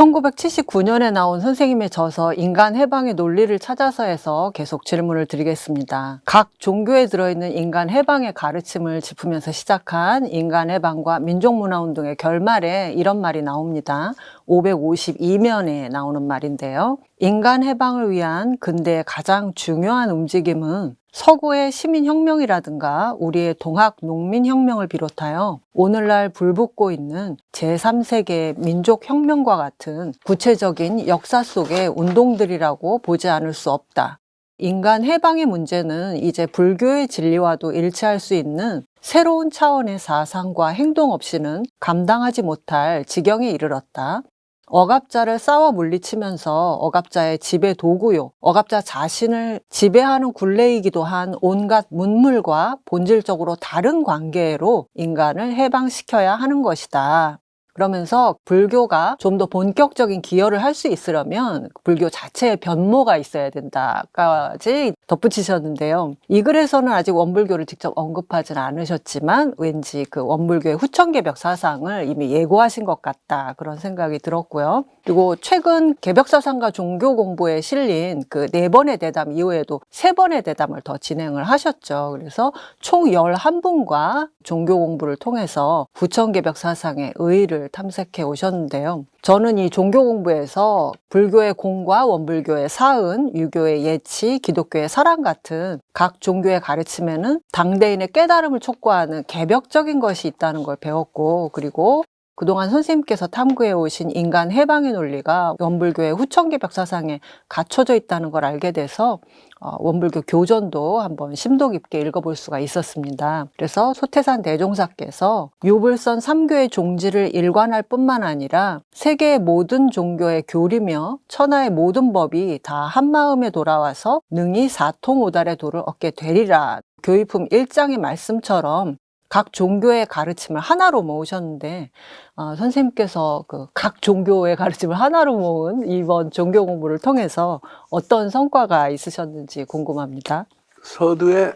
1979년에 나온 선생님의 저서 인간 해방의 논리를 찾아서에서 계속 질문을 드리겠습니다. 각 종교에 들어있는 인간 해방의 가르침을 짚으면서 시작한 인간 해방과 민족문화운동의 결말에 이런 말이 나옵니다. 552면에 나오는 말인데요. 인간 해방을 위한 근대의 가장 중요한 움직임은 서구의 시민혁명이라든가 우리의 동학 농민혁명을 비롯하여 오늘날 불붙고 있는 제3세계의 민족혁명과 같은 구체적인 역사 속의 운동들이라고 보지 않을 수 없다. 인간 해방의 문제는 이제 불교의 진리와도 일치할 수 있는 새로운 차원의 사상과 행동 없이는 감당하지 못할 지경에 이르렀다. 억압자를 싸워 물리치면서 억압자의 지배 도구요, 억압자 자신을 지배하는 굴레이기도 한 온갖 문물과 본질적으로 다른 관계로 인간을 해방시켜야 하는 것이다. 그러면서 불교가 좀 더 본격적인 기여를 할 수 있으려면 불교 자체의 변모가 있어야 된다까지 덧붙이셨는데요. 이 글에서는 아직 원불교를 직접 언급하진 않으셨지만 왠지 그 원불교의 후천개벽 사상을 이미 예고하신 것 같다, 그런 생각이 들었고요. 그리고 최근 개벽사상과 종교 공부에 실린 그 4번의 대담 이후에도 3번의 대담을 더 진행을 하셨죠. 그래서 총 11분과 종교 공부를 통해서 후천개벽 사상의 의의를 탐색해 오셨는데요. 저는 이 종교 공부에서 불교의 공과 원불교의 사은, 유교의 예치, 기독교의 사랑 같은 각 종교의 가르침에는 당대인의 깨달음을 촉구하는 개벽적인 것이 있다는 걸 배웠고, 그리고 그동안 선생님께서 탐구해 오신 인간 해방의 논리가 원불교의 후천개벽 사상에 갖춰져 있다는 걸 알게 돼서 원불교 교전도 한번 심도 깊게 읽어볼 수가 있었습니다. 그래서 소태산 대종사께서 유불선 3교의 종지를 일관할 뿐만 아니라 세계의 모든 종교의 교리며 천하의 모든 법이 다 한마음에 돌아와서 능히 사통오달의 도를 얻게 되리라. 교의품 1장의 말씀처럼 각 종교의 가르침을 하나로 모으셨는데 선생님께서 그 각 종교의 가르침을 하나로 모은 이번 종교 공부를 통해서 어떤 성과가 있으셨는지 궁금합니다. 서두에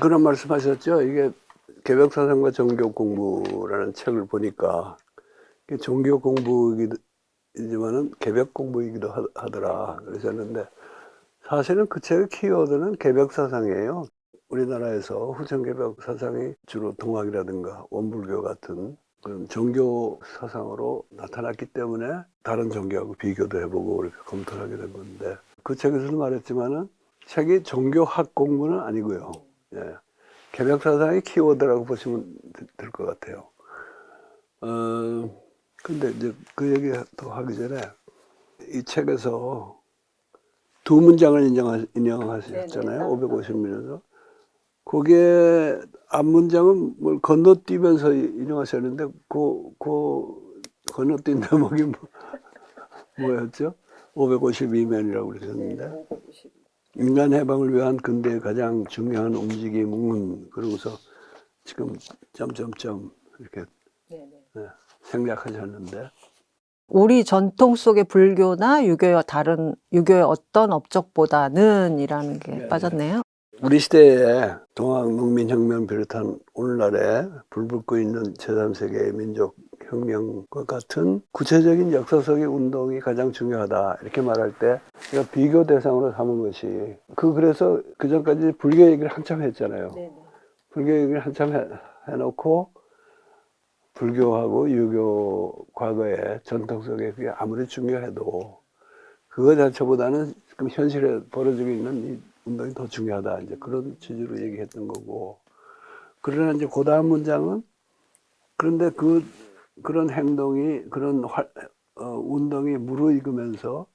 그런 말씀하셨죠. 이게 개벽사상과 종교 공부라는 책을 보니까 종교 공부이지만은 개벽 공부이기도 하더라 그러셨는데, 사실은 그 책의 키워드는 개벽사상이에요. 우리나라에서 후천개벽 사상이 주로 동학이라든가 원불교 같은 그런 종교 사상으로 나타났기 때문에 다른 종교하고 비교도 해보고 이렇게 검토를 하게 된 건데, 그 책에서도 말했지만은 책이 종교학 공부는 아니고요. 예. 개벽사상의 키워드라고 보시면 될 것 같아요. 근데 이제 그 얘기 더 하기 전에 이 책에서 2문장을 인용하셨잖아요. 550면에서. 거기에 앞문장은 뭘 건너뛰면서 인용하셨는데 그 건너뛴 대목이 뭐였죠? 552면이라고 그러셨는데, 인간 해방을 위한 근대의 가장 중요한 움직임은, 그러고서 지금 점점점 이렇게 생략하셨는데, 우리 전통 속의 불교나 유교의 어떤 업적보다는 이라는 게 빠졌네요. 우리 시대에 동학농민혁명 비롯한 오늘날에 불붙고 있는 제3세계의 민족혁명과 같은 구체적인 역사적인 운동이 가장 중요하다, 이렇게 말할 때 제가 비교 대상으로 삼은 것이, 그래서 그 전까지 불교 얘기를 한참 했잖아요. 불교 얘기를 한참 해놓고 불교하고 유교 과거의 전통 속에 그게 아무리 중요해도 그거 자체보다는 지금 현실에 벌어지고 있는 이 운동이 더 중요하다, 이제 그런 취지로 얘기했던 거고. 그러나 이제 그 다음 문장은, 그런데 그런 행동이, 그런 운동이 무르익으면서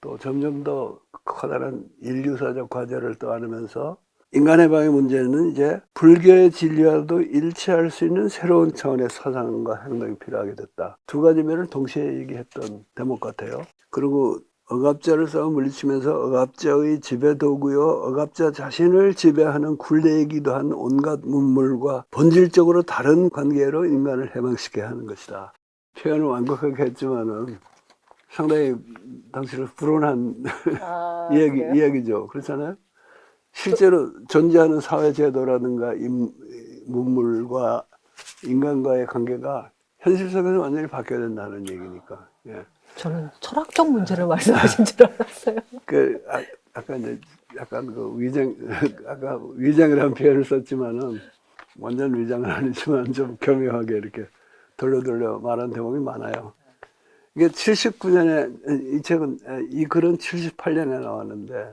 또 점점 더 커다란 인류사적 과제를 또 안으면서 인간 해방의 문제는 이제 불교의 진리와도 일치할 수 있는 새로운 차원의 사상과 행동이 필요하게 됐다. 2가지 면을 동시에 얘기했던 대목 같아요. 그리고 억압자를 싸워 물리치면서 억압자의 지배 도구요, 억압자 자신을 지배하는 굴레이기도 한 온갖 문물과 본질적으로 다른 관계로 인간을 해방시켜야 하는 것이다. 표현을 완벽하게 했지만은 상당히 당시를 불온한 이야기죠. 그렇잖아요. 실제로 존재하는 사회 제도라든가 문물과 인간과의 관계가 현실 속에서 완전히 바뀌어야 된다는 얘기니까. 예. 저는 철학적 문제를 말씀하신 줄 알았어요. 아까 이제 약간 그 아까 위장이라는 표현을 썼지만은 완전 위장은 아니지만 좀 교묘하게 이렇게 돌려 말한 대목이 많아요. 이게 79년에 이 책은 이 글은 78년에 나왔는데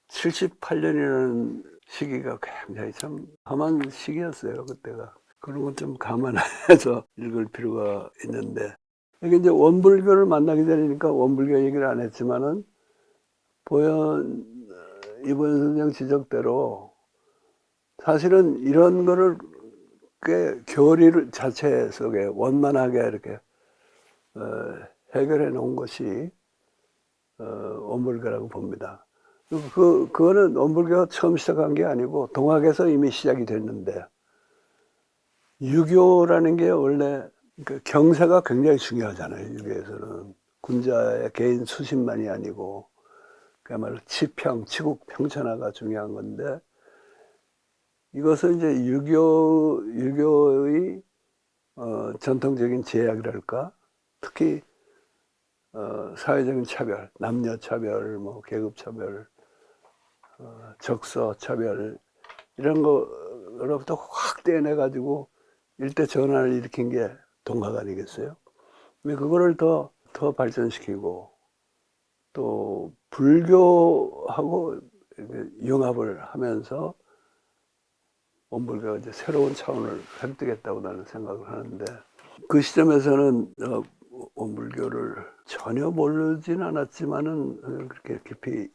78년이라는 시기가 굉장히 참 험한 시기였어요, 그때가. 그런 건 좀 감안해서 읽을 필요가 있는데, 이게 이제 원불교를 만나게 되니까 원불교 얘기를 안 했지만은 이보연 선생 지적대로 사실은 이런 거를 꽤 교리 자체 속에 원만하게 이렇게 해결해 놓은 것이 원불교라고 봅니다. 그거는 원불교가 처음 시작한 게 아니고 동학에서 이미 시작이 됐는데, 유교라는 게 원래 그 경세가 굉장히 중요하잖아요. 유교에서는 군자의 개인 수신만이 아니고 그야말로 치국 평천하가 중요한 건데, 이것은 이제 유교의 전통적인 제약이랄까, 특히 사회적인 차별, 남녀 차별, 뭐 계급 차별, 적서 차별 이런 거로부터 확 떼내 가지고 일대 전환을 일으킨 게 동학 아니겠어요? 근데 그거를 더 발전시키고 또 불교하고 융합을 하면서 원불교가 이제 새로운 차원을 획득했다고 나는 생각을 하는데, 그 시점에서는 원불교를 전혀 모르진 않았지만은 그렇게 깊이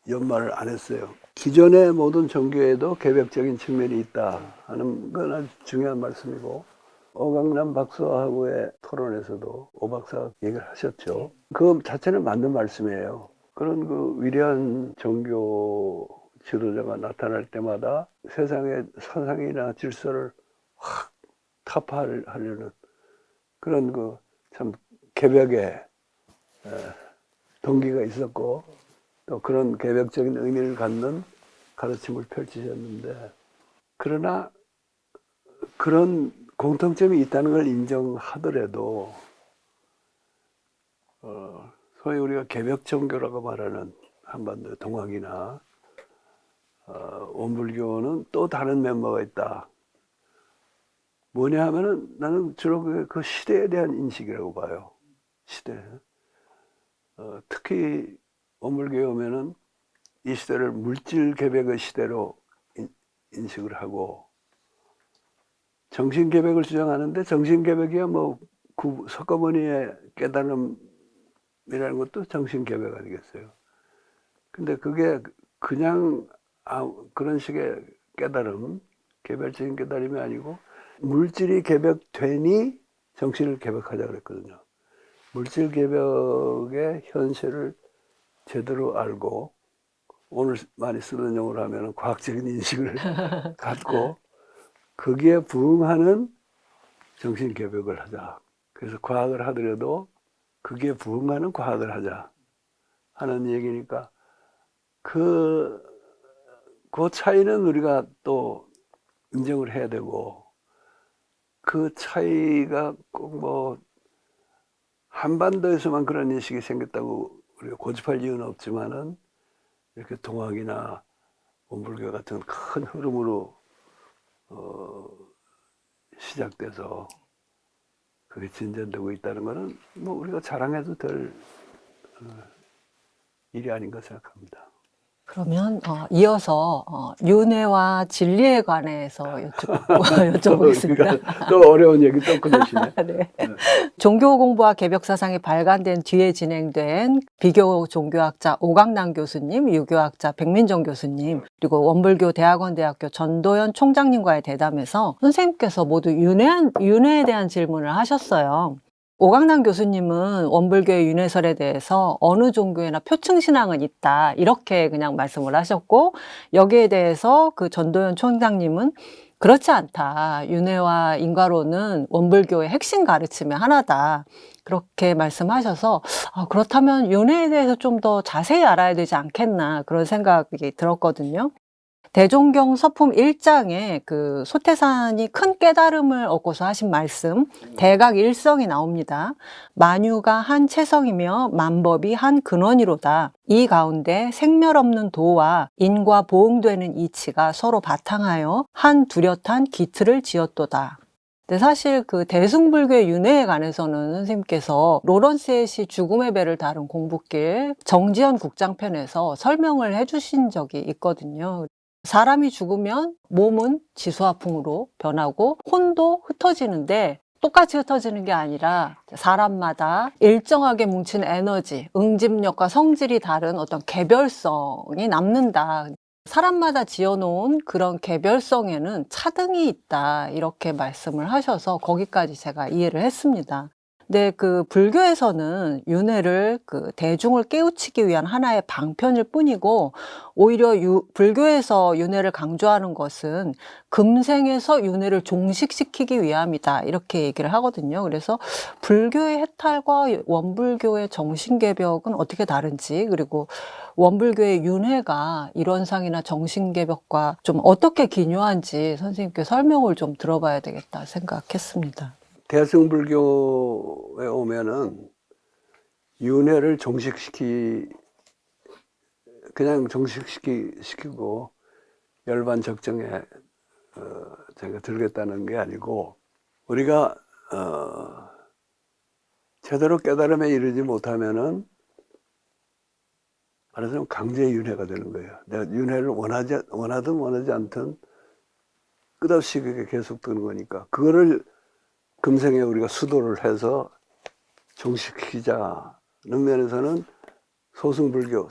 연마를 안 했어요. 기존의 모든 종교에도 개벽적인 측면이 있다 하는 건 아주 중요한 말씀이고, 어강남 박사하고의 토론에서도 오 박사 얘기를 하셨죠. 그 자체는 맞는 말씀이에요. 그런 그 위대한 종교 지도자가 나타날 때마다 세상의 사상이나 질서를 확 타파하려는 그런 그 참 개벽의 동기가 있었고, 또 그런 개벽적인 의미를 갖는 가르침을 펼치셨는데, 그러나 그런 공통점이 있다는 걸 인정하더라도 소위 우리가 개벽 종교라고 말하는 한반도 동학이나 원불교는 또 다른 면모가 있다. 뭐냐 하면은 나는 주로 그 시대에 대한 인식이라고 봐요. 시대. 특히 원불교에 오면은 이 시대를 물질 개벽의 시대로 인식을 하고, 정신 개벽을 주장하는데 정신 개벽이야 뭐 석가모니의 깨달음이라는 것도 정신 개벽 아니겠어요? 근데 그게 그냥 그런 식의 깨달음, 개별적인 깨달음이 아니고 물질이 개벽되니 정신을 개벽하자 그랬거든요. 물질 개벽의 현실을 제대로 알고, 오늘 많이 쓰는 용어로 하면 과학적인 인식을 갖고 거기에 부응하는 정신 개벽을 하자. 그래서 과학을 하더라도 그게 부응하는 과학을 하자 하는 얘기니까, 그 차이는 우리가 또 인정을 해야 되고, 그 차이가 꼭 뭐 한반도에서만 그런 인식이 생겼다고 우리가 고집할 이유는 없지만은, 이렇게 동학이나 원불교 같은 큰 흐름으로 시작돼서 그게 진전되고 있다는 것은 뭐 우리가 자랑해도 될 일이 아닌가 생각합니다. 그러면 이어서 윤회와 진리에 관해서 여쭤보겠습니다. 그러니까 또 어려운 얘기 또 꺼내시네. 네. 종교 공부와 개벽 사상이 발간된 뒤에 진행된 비교 종교학자 오강남 교수님, 유교학자 백민정 교수님, 그리고 원불교 대학원대학교 전도연 총장님과의 대담에서 선생님께서 모두 윤회에 대한 질문을 하셨어요. 오강남 교수님은 원불교의 윤회설에 대해서 어느 종교에나 표층신앙은 있다, 이렇게 그냥 말씀을 하셨고, 여기에 대해서 그 전도연 총장님은 그렇지 않다, 윤회와 인과론은 원불교의 핵심 가르침의 하나다, 그렇게 말씀하셔서 그렇다면 윤회에 대해서 좀 더 자세히 알아야 되지 않겠나, 그런 생각이 들었거든요. 대종경 서품 1장에 그 소태산이 큰 깨달음을 얻고서 하신 말씀, 대각일성이 나옵니다. 만유가 한 체성이며 만법이 한 근원이로다. 이 가운데 생멸 없는 도와 인과 보응되는 이치가 서로 바탕하여 한 뚜렷한 기틀을 지었도다. 근데 사실 그 대승불교의 윤회에 관해서는 선생님께서 로런스의 시 죽음의 배를 다룬 공부길 정지현 국장편에서 설명을 해주신 적이 있거든요. 사람이 죽으면 몸은 지수화풍으로 변하고 혼도 흩어지는데 똑같이 흩어지는 게 아니라 사람마다 일정하게 뭉친 에너지, 응집력과 성질이 다른 어떤 개별성이 남는다. 사람마다 지어놓은 그런 개별성에는 차등이 있다. 이렇게 말씀을 하셔서 거기까지 제가 이해를 했습니다. 근데 그 불교에서는 윤회를 그 대중을 깨우치기 위한 하나의 방편일 뿐이고 오히려 불교에서 윤회를 강조하는 것은 금생에서 윤회를 종식시키기 위함이다. 이렇게 얘기를 하거든요. 그래서 불교의 해탈과 원불교의 정신개벽은 어떻게 다른지, 그리고 원불교의 윤회가 이론상이나 정신개벽과 좀 어떻게 기묘한지 선생님께 설명을 좀 들어봐야 되겠다 생각했습니다. 대승불교에 오면은 윤회를 그냥 종식시키고 열반 적정에 제가 들겠다는 게 아니고, 우리가 제대로 깨달음에 이르지 못하면은 말하자면 강제 윤회가 되는 거예요. 내가 윤회를 원하든 원하지 않든 끝없이 그게 계속 드는 거니까, 그거를 금생에 우리가 수도를 해서 종식시키자는 면에서는 소승불교,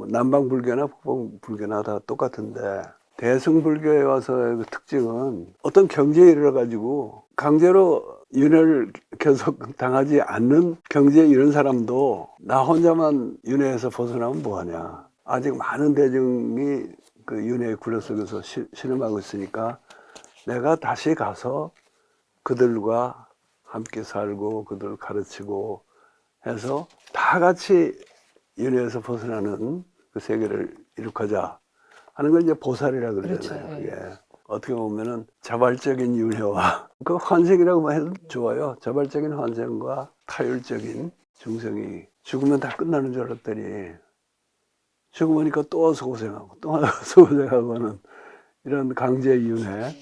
남방불교나 북방불교나 다 똑같은데, 대승불교에 와서의 그 특징은 어떤 경제에 이르러가지고 강제로 윤회를 계속 당하지 않는 경제에 이른 사람도 나 혼자만 윤회에서 벗어나면 뭐하냐. 아직 많은 대중이 그 윤회의 굴레 속에서 신음하고 있으니까 내가 다시 가서 그들과 함께 살고 그들을 가르치고 해서 다 같이 윤회에서 벗어나는 그 세계를 이룩하자 하는 걸 이제 보살이라 그러잖아요. 그렇죠. 그게 어떻게 보면은 자발적인 윤회와 그 환생이라고 해도 좋아요. 자발적인 환생과 타율적인 중생이 죽으면 다 끝나는 줄 알았더니 죽으니까 또 와서 고생하고 또 와서 고생하고 하는 이런 강제 윤회,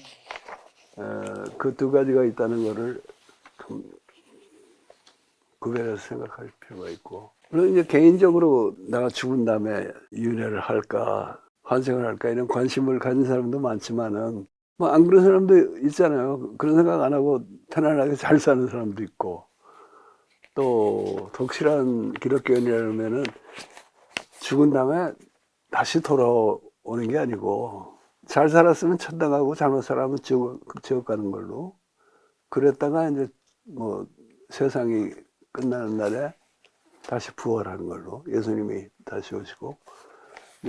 그 두 가지가 있다는 거를 구별해서 생각할 필요가 있고, 물론 이제 개인적으로 내가 죽은 다음에 윤회를 할까 환생을 할까 이런 관심을 가진 사람도 많지만은 뭐 안 그런 사람도 있잖아요. 그런 생각 안 하고 편안하게 잘 사는 사람도 있고, 또 독실한 기독교인이라면은 죽은 다음에 다시 돌아오는 게 아니고 잘 살았으면 천당 가고 잘못 살았으면 지옥 가는 걸로, 그랬다가 이제 뭐 세상이 끝나는 날에 다시 부활하는 걸로, 예수님이 다시 오시고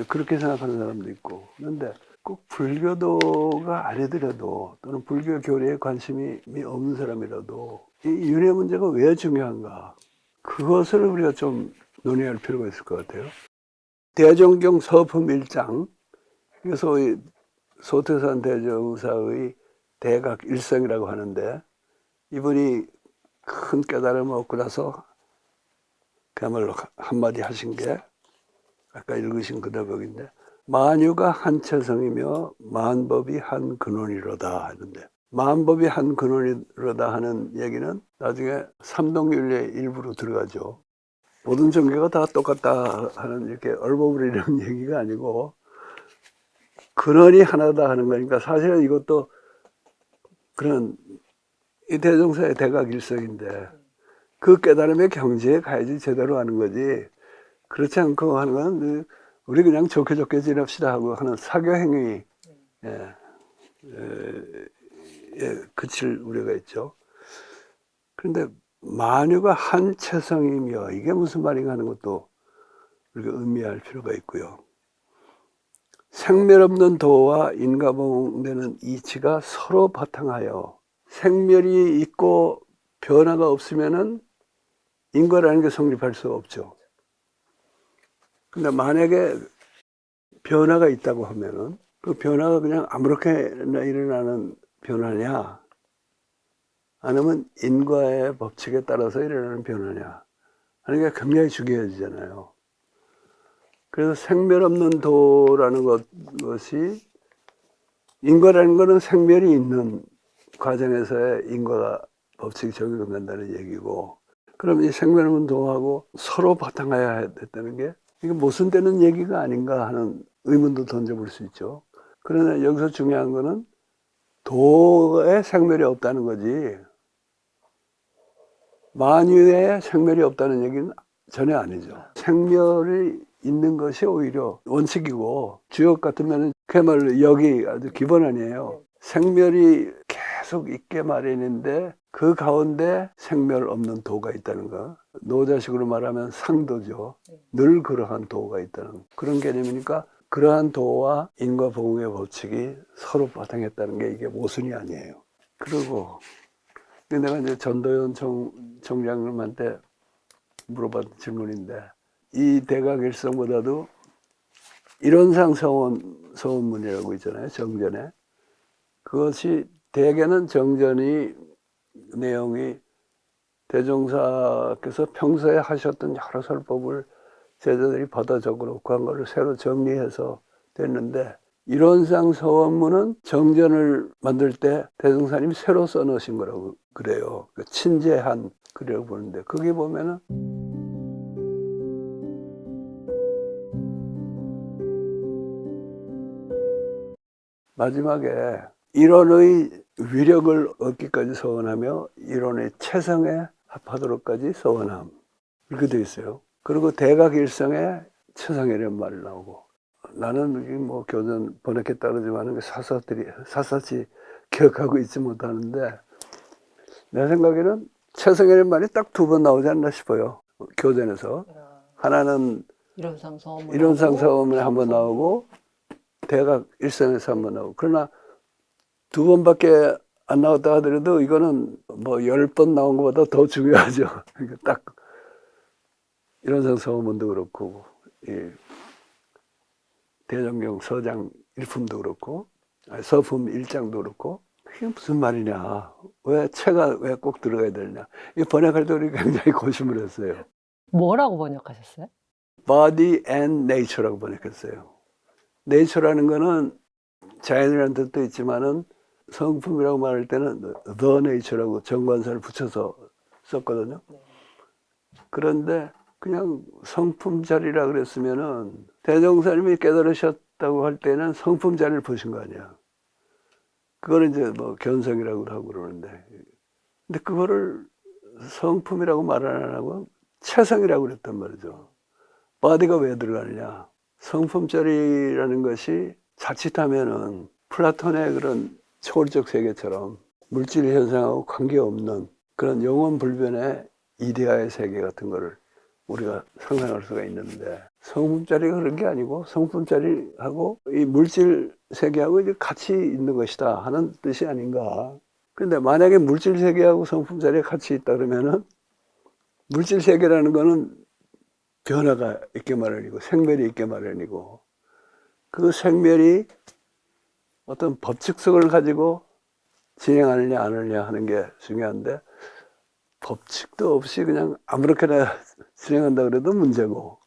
그렇게 생각하는 사람도 있고. 그런데 꼭 불교도가 아니더라도 또는 불교 교리에 관심이 없는 사람이라도 이 윤회 문제가 왜 중요한가, 그것을 우리가 좀 논의할 필요가 있을 것 같아요. 대종경 서품 1장, 그래서 소태산 대종사의 대각일성이라고 하는데, 이분이 큰 깨달음을 얻고 나서 그야말로 한마디 하신 게 아까 읽으신 그 대목인데, 만유가 한 체성이며 만법이 한 근원이로다 하는데, 만법이 한 근원이로다 하는 얘기는 나중에 삼동윤리의 일부로 들어가죠. 모든 종교가 다 똑같다 하는 이렇게 얼버무리는 얘기가 아니고 근원이 하나다 하는 거니까, 사실은 이것도 그런 이 대종사의 대각일성인데 그 깨달음의 경지에 가야지 제대로 하는 거지, 그렇지 않고 하는 건 우리 그냥 좋게 좋게 지냅시다 하고 하는 사교 행위 그칠 우려가 있죠. 그런데 만유가 한 체성이며 이게 무슨 말인가 하는 것도 우리가 의미할 필요가 있고요. 생멸 없는 도와 인과봉되는 이치가 서로 바탕하여, 생멸이 있고 변화가 없으면은 인과라는 게 성립할 수가 없죠. 근데 만약에 변화가 있다고 하면은 그 변화가 그냥 아무렇게나 일어나는 변화냐, 아니면 인과의 법칙에 따라서 일어나는 변화냐 하는 게 굉장히 중요해지잖아요. 그래서 생멸 없는 도라는 것이, 인과라는 것은 생멸이 있는 과정에서의 인과가 법칙이 적용된다는 얘기고, 그럼 이 생멸 없는 도하고 서로 바탕해야 됐다는 게 이게 모순되는 얘기가 아닌가 하는 의문도 던져볼 수 있죠. 그러나 여기서 중요한 거는 도에 생멸이 없다는 거지, 만유에 생멸이 없다는 얘기는 전혀 아니죠. 생멸이 있는 것이 오히려 원칙이고, 주역 같으면 그야말로 역이 아주 기본 아니에요. 생멸이 계속 있게 마련인데 그 가운데 생멸 없는 도가 있다는 거, 노자식으로 말하면 상도죠. 늘 그러한 도가 있다는 그런 개념이니까, 그러한 도와 인과보응의 법칙이 서로 바탕했다는 게 이게 모순이 아니에요. 그리고 내가 이제 전도연 총장님한테 물어봤던 질문인데, 이 대각일성보다도 이론상 서원문이라고 있잖아요, 정전에. 그것이 대개는 정전이 내용이 대종사께서 평소에 하셨던 여러 설법을 제자들이 받아 적어놓고 한 거를 새로 정리해서 됐는데, 이론상 서원문은 정전을 만들 때 대종사님이 새로 써놓으신 거라고 그래요. 친제한 글이라고 보는데, 거기 보면은 마지막에 이론의 위력을 얻기까지 서원하며 이론의 체성에 합하도록까지 서원함, 이렇게 되어 있어요. 그리고 대각일성에 체성이라는 말이 나오고, 나는 뭐 교전 번역했다 그러지만 사사치 기억하고 있지 못하는데, 내 생각에는 체성이라는 말이 딱 두 번 나오지 않나 싶어요, 교전에서. 하나는 이론상 서원문에 한 번 나오고 대각일성에서 한 번 나오고, 그러나 두 번밖에 안 나왔다 하더라도 이거는 뭐 10번 나온 것보다 더 중요하죠. 그러니까 딱 이론상 서원문도 그렇고, 이 대정경 서장 1품도 그렇고, 서품 1장도 그렇고, 그게 무슨 말이냐, 왜 체가 왜 꼭 들어가야 되느냐, 이 번역할 때 우리 굉장히 고심을 했어요. 뭐라고 번역하셨어요? Body and Nature라고 번역했어요. Nature라는 거는 자연이라는 뜻도 있지만은 성품이라고 말할 때는 The Nature라고 정관사를 붙여서 썼거든요. 그런데 그냥 성품자리라 그랬으면은, 대종사님이 깨달으셨다고 할 때는 성품자리를 보신 거 아니야. 그거를 이제 뭐 견성이라고 하고 그러는데, 근데 그거를 성품이라고 말 안 하고 체성이라고 그랬단 말이죠. 바디가 왜 들어가느냐, 성품자리라는 것이 자칫하면은 플라톤의 그런 초월적 세계처럼 물질 현상하고 관계없는 그런 영원 불변의 이데아의 세계 같은 거를 우리가 상상할 수가 있는데, 성품자리가 그런 게 아니고 성품자리하고 이 물질 세계하고 이제 같이 있는 것이다 하는 뜻이 아닌가. 그런데 만약에 물질 세계하고 성품자리가 같이 있다 그러면은, 물질 세계라는 거는 변화가 있게 마련이고 생멸이 있게 마련이고, 그 생멸이 어떤 법칙성을 가지고 진행하느냐 안 하느냐 하는 게 중요한데, 법칙도 없이 그냥 아무렇게나 진행한다 그래도 문제고,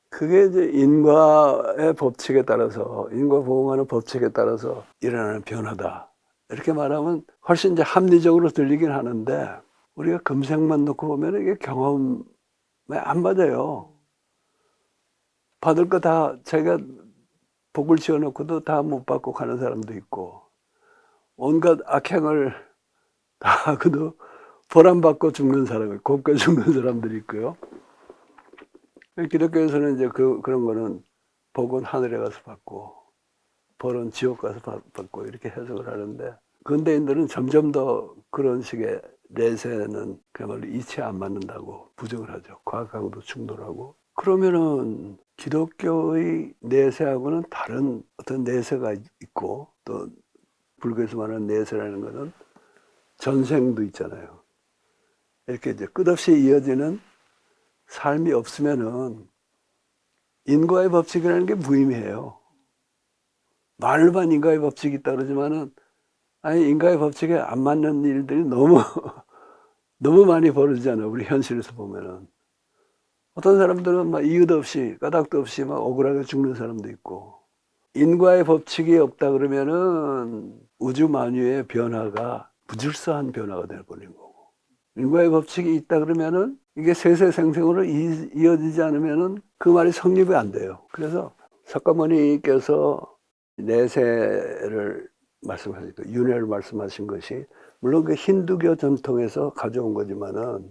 그게 이제 인과의 법칙에 따라서, 인과 보응하는 법칙에 따라서 일어나는 변화다, 이렇게 말하면 훨씬 이제 합리적으로 들리긴 하는데, 우리가 금생만 놓고 보면 이게 경험에 안 맞아요. 받을 거 다 자기가 복을 지어놓고도 다 못 받고 가는 사람도 있고, 온갖 악행을 다 하고도 벌 안 받고 죽는 사람이, 곱게 죽는 사람들이 있고요. 기독교에서는 이제 그런 거는 복은 하늘에 가서 받고 벌은 지옥 가서 받고 이렇게 해석을 하는데, 근대인들은 점점 더 그런 식의 내세는 그야말로 이치에 안 맞는다고 부정을 하죠. 과학하고도 충돌하고. 그러면은 기독교의 내세하고는 다른 어떤 내세가 있고, 또 불교에서 말하는 내세라는 것은 전생도 있잖아요. 이렇게 이제 끝없이 이어지는 삶이 없으면은 인과의 법칙이라는 게 무의미해요. 말로만 인과의 법칙이 있다 그러지만은 아니 인과의 법칙에 안 맞는 일들이 너무 너무 많이 벌어지잖아. 우리 현실에서 보면은 어떤 사람들은 막 이유도 없이 까닭도 없이 막 억울하게 죽는 사람도 있고 인과의 법칙이 없다 그러면은 우주 만유의 변화가 무질서한 변화가 돼버리는 거고 인과의 법칙이 있다 그러면은 이게 세세생생으로 이어지지 않으면은 그 말이 성립이 안 돼요. 그래서 석가모니께서 내세를 말씀하신 거, 윤회를 말씀하신 것이 물론 그 힌두교 전통에서 가져온 거지만은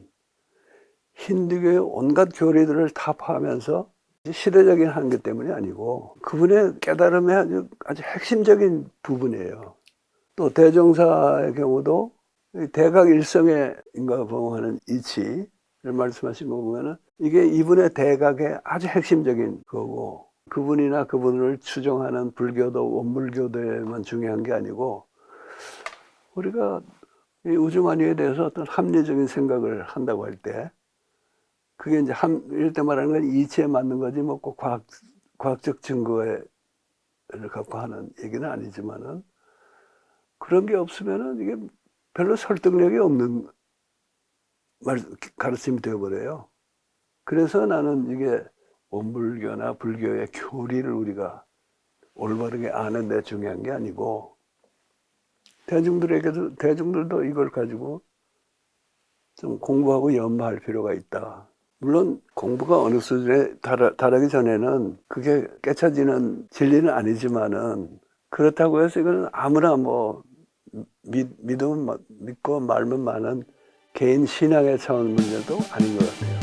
힌두교의 온갖 교리들을 다 포함하면서 시대적인 한계 때문이 아니고 그분의 깨달음의 아주 핵심적인 부분이에요. 또 대종사의 경우도 대각일성의 인과보응하는 이치를 말씀하신 거 보면은 이게 이분의 대각의 아주 핵심적인 거고 그분이나 그분을 추종하는 불교도 원불교도에만 중요한 게 아니고 우리가 이 우주만유에 대해서 어떤 합리적인 생각을 한다고 할 때 그게 이제 이럴 때 말하는 건 이치에 맞는 거지 뭐 꼭 과학적 증거를 갖고 하는 얘기는 아니지만은 그런 게 없으면은 이게 별로 설득력이 없는 가르침이 되어버려요. 그래서 나는 이게 원불교나 불교의 교리를 우리가 올바르게 아는 데 중요한 게 아니고 대중들도 이걸 가지고 좀 공부하고 연마할 필요가 있다. 물론 공부가 어느 수준에 달하기 전에는 그게 깨쳐지는 진리는 아니지만은 그렇다고 해서 이거는 아무나 뭐 믿고 말면 많은 개인 신앙의 차원 문제도 아닌 것 같아요.